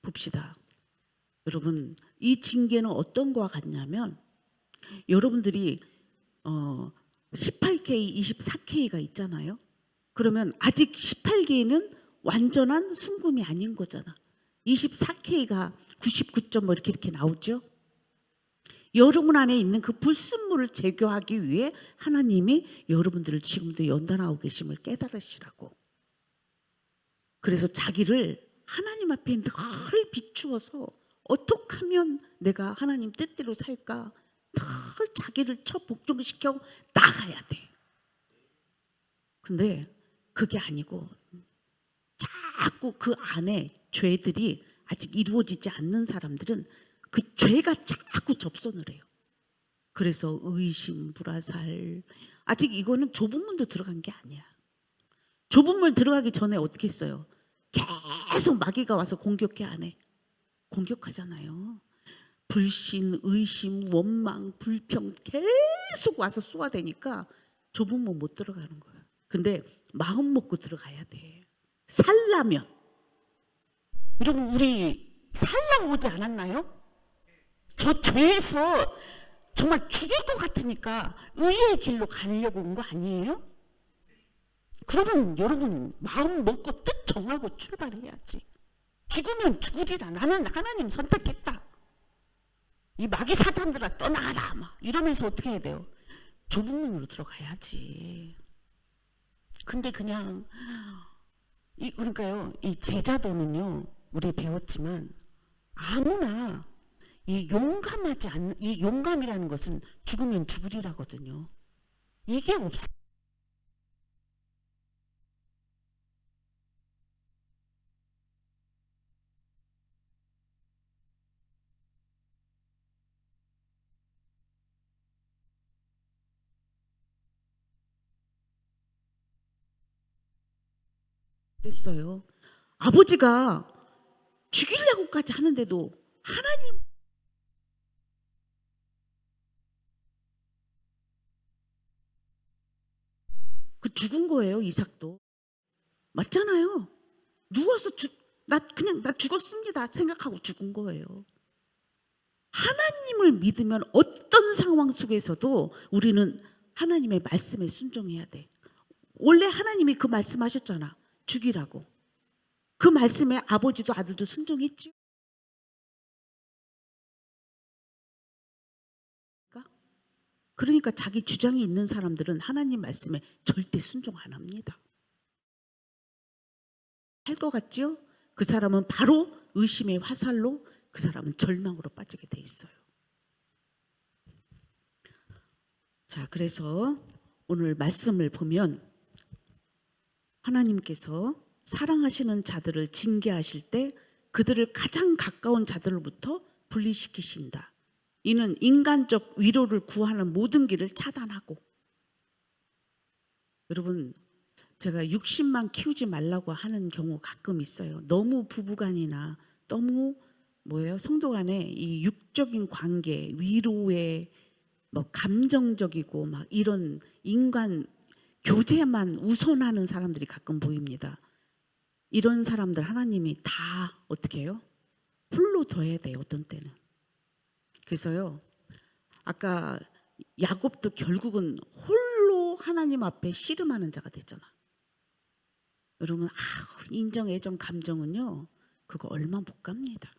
S3: 봅시다. 여러분, 이 징계는 어떤 거와 같냐면 여러분들이 18K, 24K가 있잖아요. 그러면 아직 18K는 완전한 순금이 아닌 거잖아. 24K가 99점 뭐 이렇게 나오죠. 여러분 안에 있는 그 불순물을 제거하기 위해 하나님이 여러분들을 지금도 연단하고 계심을 깨달으시라고. 그래서 자기를 하나님 앞에 늘 비추어서 어떻게 하면 내가 하나님 뜻대로 살까 늘 자기를 복종시켜 나가야 돼. 근데 그게 아니고 자꾸 그 안에 죄들이 아직 이루어지지 않는 사람들은 그 죄가 자꾸 접선을 해요. 그래서 의심, 불화살, 아직 이거는 좁은 문도 들어간 게 아니야. 좁은 문 들어가기 전에 어떻게 했어요? 계속 마귀가 와서 공격해 안 해? 공격하잖아요. 불신, 의심, 원망, 불평 계속 와서 쏘아대니까 좁은 문 못 들어가는 거야. 근데 마음 먹고 들어가야 돼. 살라면. 여러분, 우리 살라고 오지 않았나요? 저 죄에서 정말 죽을 것 같으니까 의의 길로 가려고 온 거 아니에요? 그러면 여러분 마음 먹고 뜻 정하고 출발해야지. 죽으면 죽으리라. 나는 하나님 선택했다. 이 마귀 사탄들아 떠나가라 막 이러면서 어떻게 해야 돼요? 좁은 문으로 들어가야지. 근데 그냥 그러니까요, 이 제자도는요, 우리 배웠지만 아무나 이 용감하지 않는, 이 용감이라는 것은 죽으면 죽으리라거든요. 이게 없어. 그랬어요. 아버지가 죽이려고까지 하는데도 하나님 그 죽은 거예요. 이삭도 맞잖아요. 누워서 나 죽었습니다 생각하고 죽은 거예요. 하나님을 믿으면 어떤 상황 속에서도 우리는 하나님의 말씀에 순종해야 돼. 원래 하나님이 그 말씀하셨잖아. 죽이라고. 그 말씀에 아버지도 아들도 순종했죠. 그러니까 자기 주장이 있는 사람들은 하나님 말씀에 절대 순종 안 합니다. 할 것 같죠? 그 사람은 바로 의심의 화살로 그 사람은 절망으로 빠지게 돼 있어요. 자, 그래서 오늘 말씀을 보면 하나님께서 사랑하시는 자들을 징계하실 때 그들을 가장 가까운 자들로부터 분리시키신다. 이는 인간적 위로를 구하는 모든 길을 차단하고. 여러분, 제가 60만 키우지 말라고 하는 경우 가끔 있어요. 너무 부부간이나 너무 성도 간에 이 육적인 관계, 위로에 감정적이고 막 이런 인간 교제만 우선하는 사람들이 가끔 보입니다. 이런 사람들 하나님이 다 어떻게 해요? 홀로 둬야 돼요. 어떤 때는. 그래서요, 아까 야곱도 결국은 홀로 하나님 앞에 씨름하는 자가 됐잖아. 여러분, 인정, 애정, 감정은요, 그거 얼마 못 갑니다.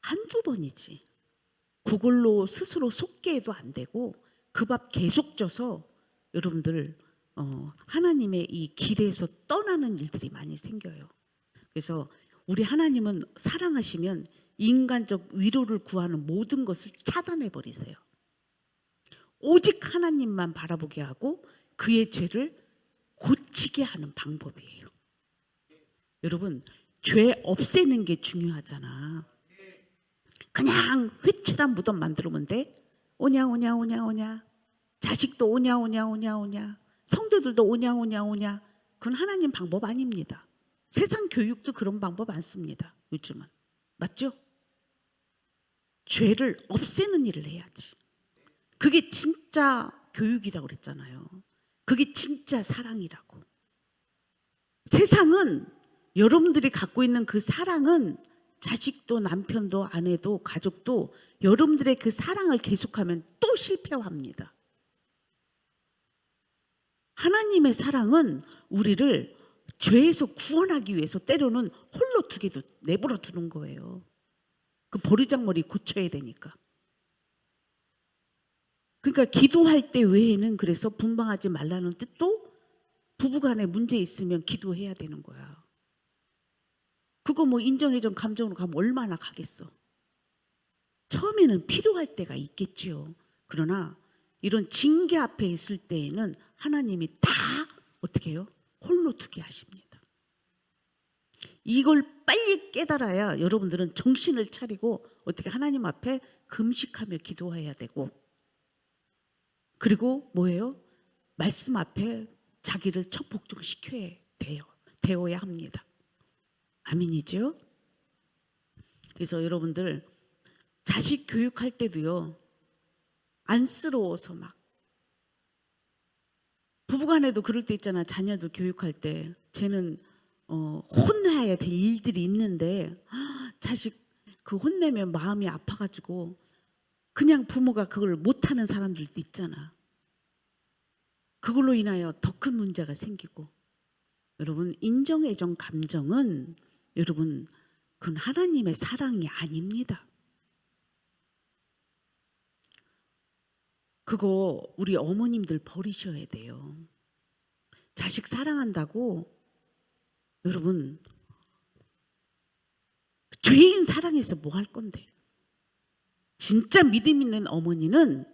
S3: 한두 번이지. 그걸로 스스로 속게 해도 안 되고 그 밥 계속 져서 여러분들 하나님의 이 길에서 떠나는 일들이 많이 생겨요. 그래서 우리 하나님은 사랑하시면 인간적 위로를 구하는 모든 것을 차단해 버리세요. 오직 하나님만 바라보게 하고 그의 죄를 고치게 하는 방법이에요. 여러분, 죄 없애는 게 중요하잖아. 그냥 회칠한 무덤 만들면 돼? 오냐. 자식도 오냐. 성도들도 오냐. 그건 하나님 방법 아닙니다. 세상 교육도 그런 방법 안 씁니다. 요즘은. 맞죠? 죄를 없애는 일을 해야지. 그게 진짜 교육이라고 그랬잖아요. 그게 진짜 사랑이라고. 세상은 여러분들이 갖고 있는 그 사랑은 자식도 남편도 아내도 가족도 여러분들의 그 사랑을 계속하면 또 실패합니다. 하나님의 사랑은 우리를 죄에서 구원하기 위해서 때로는 홀로 두게도 내버려 두는 거예요. 그 버르장머리 고쳐야 되니까. 그러니까 기도할 때 외에는 그래서 분방하지 말라는 뜻도 부부간에 문제 있으면 기도해야 되는 거야. 그거 뭐 인정해준 감정으로 가면 얼마나 가겠어. 처음에는 필요할 때가 있겠지요. 그러나 이런 징계 앞에 있을 때에는 하나님이 다 어떻게 해요? 홀로 두게 하십니다. 이걸 빨리 깨달아야 여러분들은 정신을 차리고 어떻게 하나님 앞에 금식하며 기도해야 되고, 그리고 뭐예요? 말씀 앞에 자기를 첫 복종시켜야 되어야 합니다. 아멘이죠? 그래서 여러분들 자식 교육할 때도요, 안쓰러워서 막 부부간에도 그럴 때 있잖아. 자녀들 교육할 때 쟤는 혼나야 될 일들이 있는데 자식 그 혼내면 마음이 아파가지고 그냥 부모가 그걸 못하는 사람들도 있잖아. 그걸로 인하여 더 큰 문제가 생기고. 여러분, 인정애정 감정은 여러분 그건 하나님의 사랑이 아닙니다. 그거 우리 어머님들 버리셔야 돼요. 자식 사랑한다고 여러분 죄인 사랑해서 뭐 할 건데. 진짜 믿음 있는 어머니는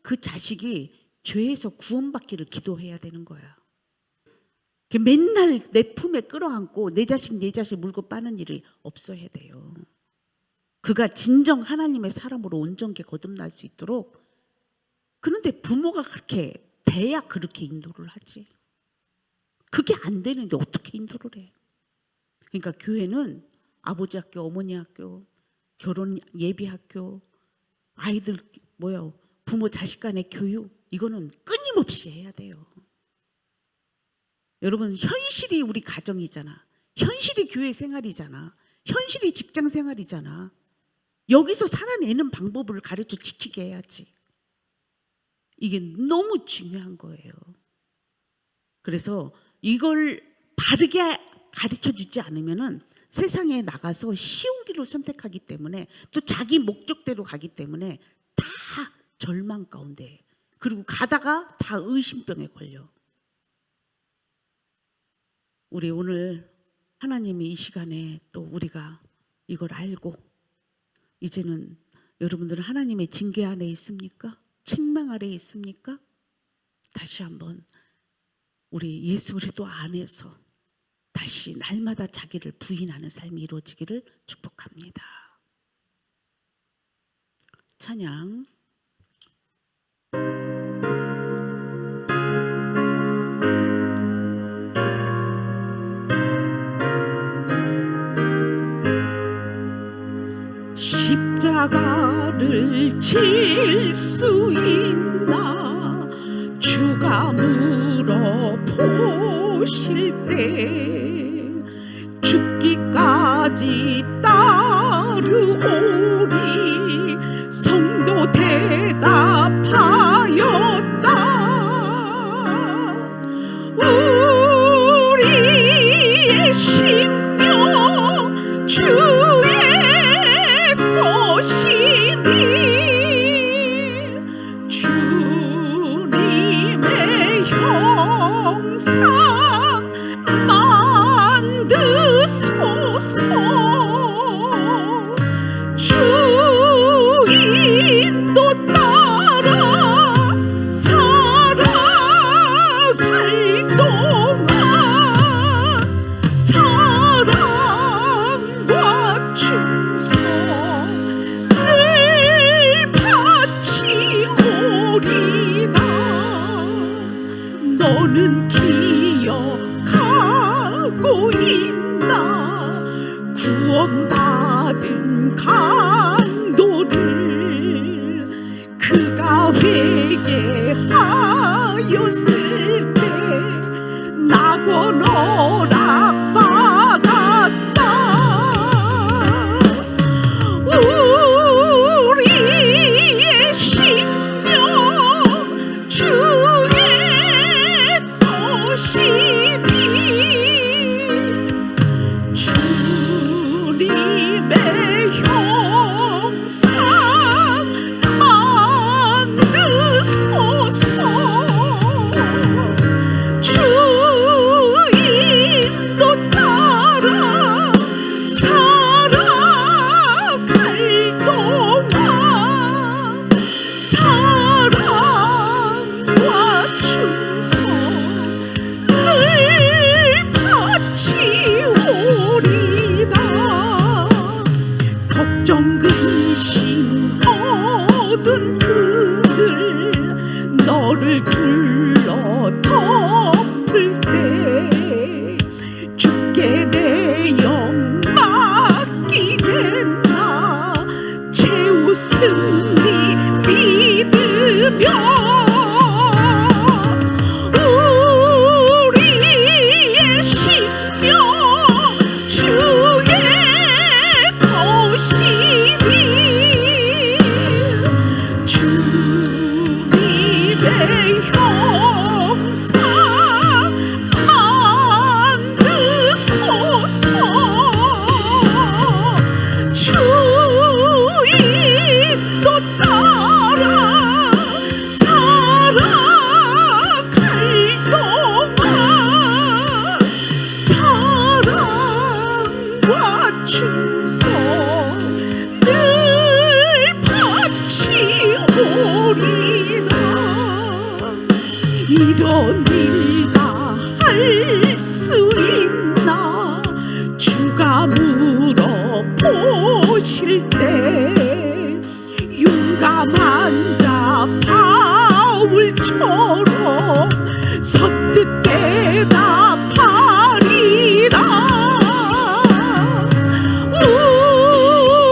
S3: 그 자식이 죄에서 구원받기를 기도해야 되는 거야. 맨날 내 품에 끌어안고 내 자식 물고 빠는 일이 없어야 돼요. 그가 진정 하나님의 사람으로 온전케 거듭날 수 있도록. 그런데 부모가 그렇게 돼야 그렇게 인도를 하지. 그게 안 되는데 어떻게 인도를 해. 그러니까 교회는 아버지 학교, 어머니 학교, 결혼 예비 학교, 아이들 부모 자식 간의 교육, 이거는 끊임없이 해야 돼요. 여러분, 현실이 우리 가정이잖아. 현실이 교회 생활이잖아. 현실이 직장 생활이잖아. 여기서 살아내는 방법을 가르쳐 지키게 해야지. 이게 너무 중요한 거예요. 그래서 이걸 바르게 가르쳐 주지 않으면은 세상에 나가서 쉬운 길을 선택하기 때문에, 또 자기 목적대로 가기 때문에 다 절망 가운데, 그리고 가다가 다 의심병에 걸려. 우리 오늘 하나님이 이 시간에 또 우리가 이걸 알고, 이제는 여러분들은 하나님의 징계 안에 있습니까? 책망 아래 있습니까? 다시 한번 우리 예수 그리스도 안에서 다시 날마다 자기를 부인하는 삶이 이루어지기를 축복합니다. 찬양. 십자가를 질 수 있나 주가 물어보실 때 죽기까지 따르오리 성도 대답하였다. 우리의 심령 주의 것이니 주님의 형상 만드소서. 주 인도 따라 살아갈 동안 사랑과 충성 늘 바치오리다. 너는 기억하고 있나 구원받은 강도를. 그가 왜 없을 때 나고 너락받았다. 우리의 심령 주의 것이니 주님의 형상 만드소서. 주 인도 따라 살아갈 동안 사랑과 충성 늘 바치오리다. 걱정 근심 얻은 그들 너를 둘러 덮을 때 주께 내 영 맡기겠나. 제우승리 믿으며 우리의 심령 주의 것이니 주님의 형상 만드소서. 주 인도 따라 살아갈 동안 사랑과 충성 늘 바치오리다. 이런 일 다 할 수 있나. 주가 물어보실 때 용감한 자 바울처럼 선뜻 대답하리라.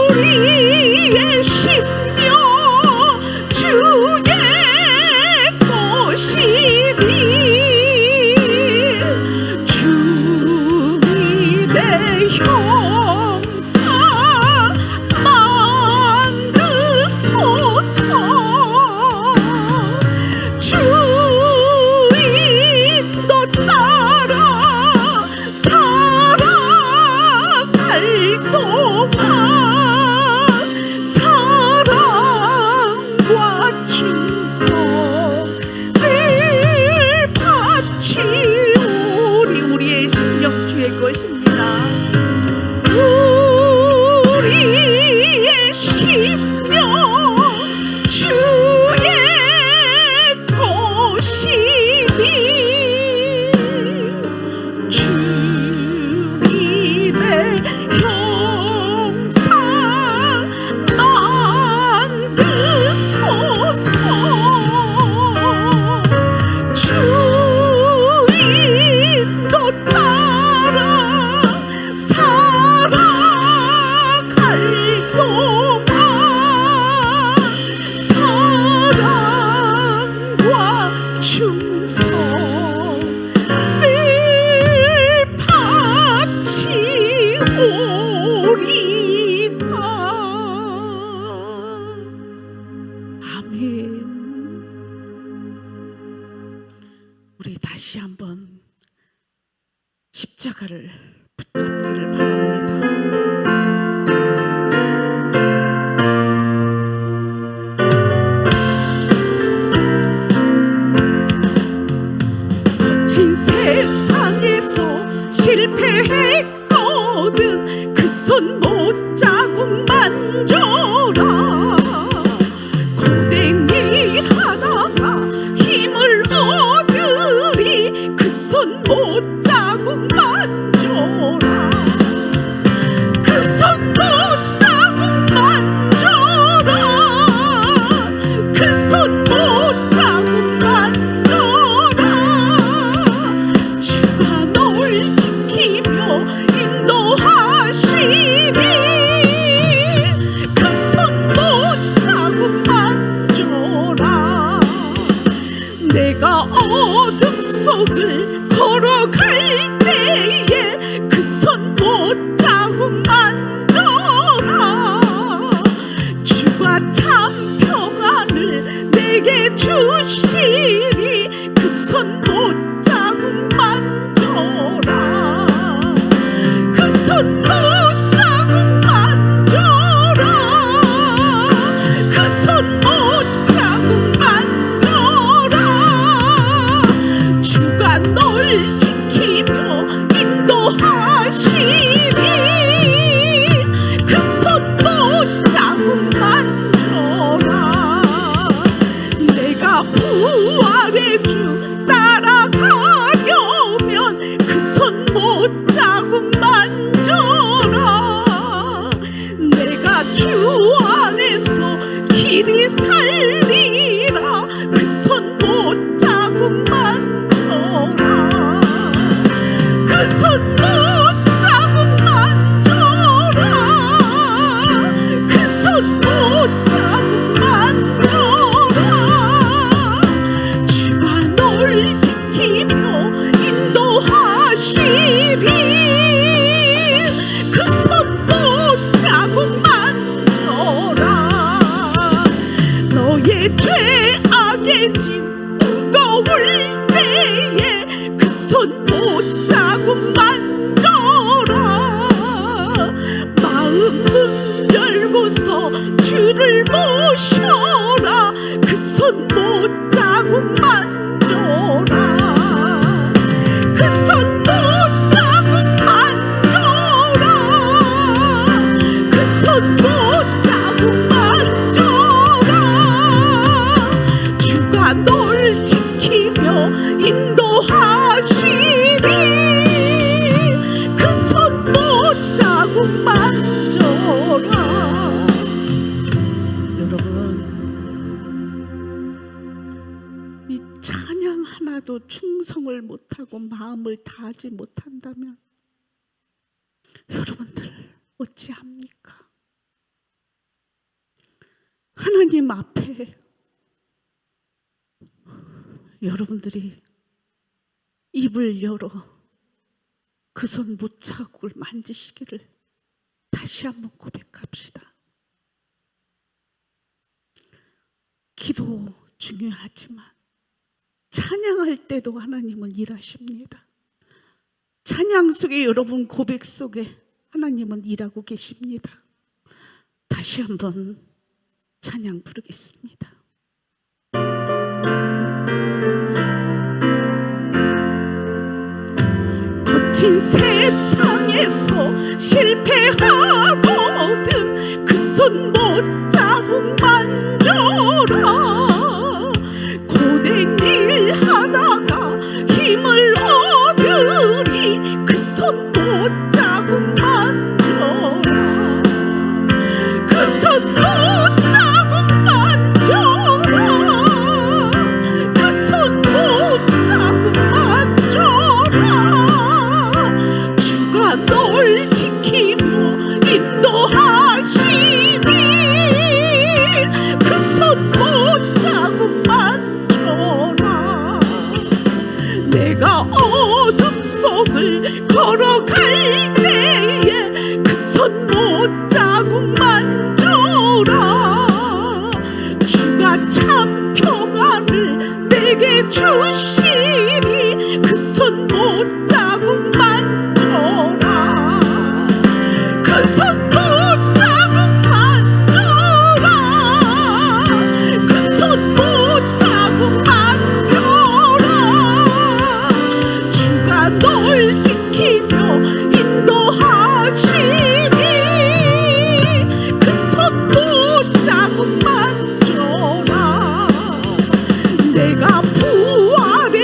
S3: 우리의 심령 주의 것이니 주님의 형상 만드소서. 주 인도 따라 살아갈 동안 사랑과 충성 늘 바치오리. 우리의 심령 주의 것입니다. 우리의 심령 주의 것이니 주님의 형상 만드소서. 주 인도 따라 살아갈 동안 사랑과 충성 늘 바치오리다. 아멘. 우리 다시 한번 십자가를 붙잡기를 바랍니다. 거친 세상에서 실패했거든 그 손 못 자국 만져라. 고된 일 하다가 힘을 얻으리 그 손 못 자국 만져라. 그 손 못 자국 만져라. 그 손 못 자국 만져라. 주가 널 지키며 인도하시니 그 손 못 자국 만져라. 내가 속을 걸어갈 때에 그 손 못자국 만져라. 주가 참 평안을 내게 주시니 그 손 못자국 만져라. 그 손 못자국 만져라. 그 손 못자국 만져라. 주가 널 지키며 인도하시니 그 손 못자국 만져라. 내가 부활의 주 따라가려면 그 손 못자국 만져라. 내가 주 안에서 길이 살리라. 그 손 못자국 만져라. 그 손 못자국 만져라. 그 손 못자국 만져라. 주가 널 지키며 인도하시리. 그 손 못자국 만져라. 너의 죄악의 짐 무거울 때에 그 손 못자국 만져라. 마음 문 열고서 주를 모셔라. 그 손 못자국 만져라. 그 손 못자국 만져라. 그 손 못자국 만져라. 주가 널 지키며 인도하시리. 그 손 못자국 만져라. 여러분, 이 찬양 하나도 충성을 못하고 마음을 다하지 못한다면 여러분들 어찌합니까? 하나님 앞에 여러분들이 입을 열어 그 손 못자국을 만지시기를 다시 한번 고백합시다. 기도 중요하지만 찬양할 때도 하나님은 일하십니다. 찬양 속에 여러분 고백 속에 하나님은 일하고 계십니다. 다시 한번 찬양 부르겠습니다. 거친 세상에서 실패하거든 그 손 못자국 만져라. 고된 일 하다가 힘을 얻으리. 그 손 못자국 만져라. 그 손 못자국 만져라. 그 손 못자국 만져라. 주가 널 지키며 인도하시니 그 손 못자국 만져라. 내가 어둠 속을 걸어갈 때에 그 손 못자국 만져라. 주가 참 평안을 내게 주시니 그 손 못자국 만져라. 그 손 못자국 만져라. 그 손 못자국 만져라. 주가 널 지키며 인도하시니 그 손 못자국 만져라. 내가 부활의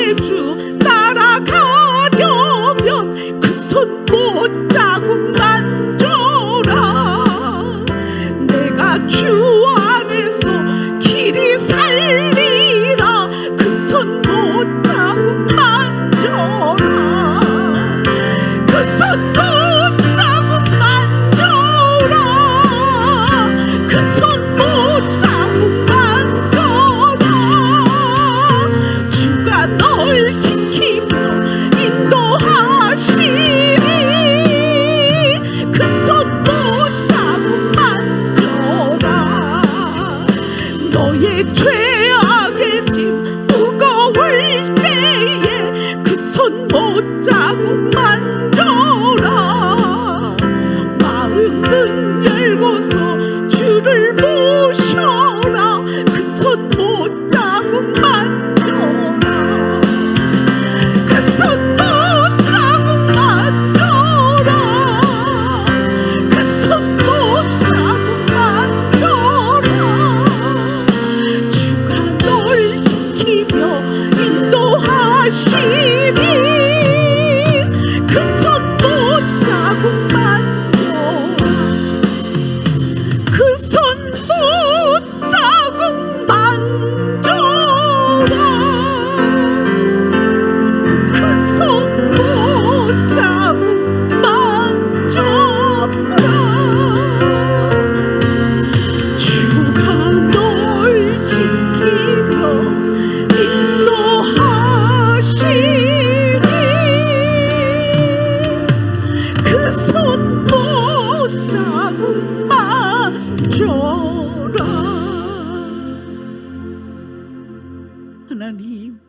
S3: 하나님,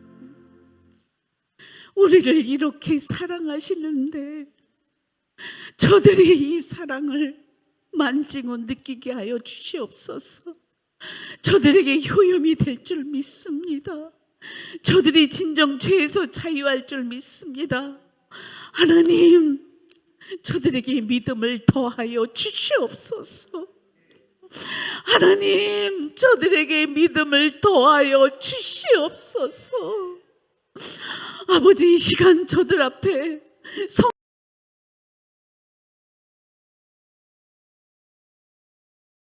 S3: 우리를 이렇게 사랑하시는데 저들이 이 사랑을 만지고 느끼게 하여 주시옵소서. 저들에게 효염이 될 줄 믿습니다. 저들이 진정 죄에서 자유할 줄 믿습니다. 하나님, 저들에게 믿음을 더하여 주시옵소서. 하나님, 저들에게 믿음을 더하여 주시옵소서. 아버지, 이 시간 저들 앞에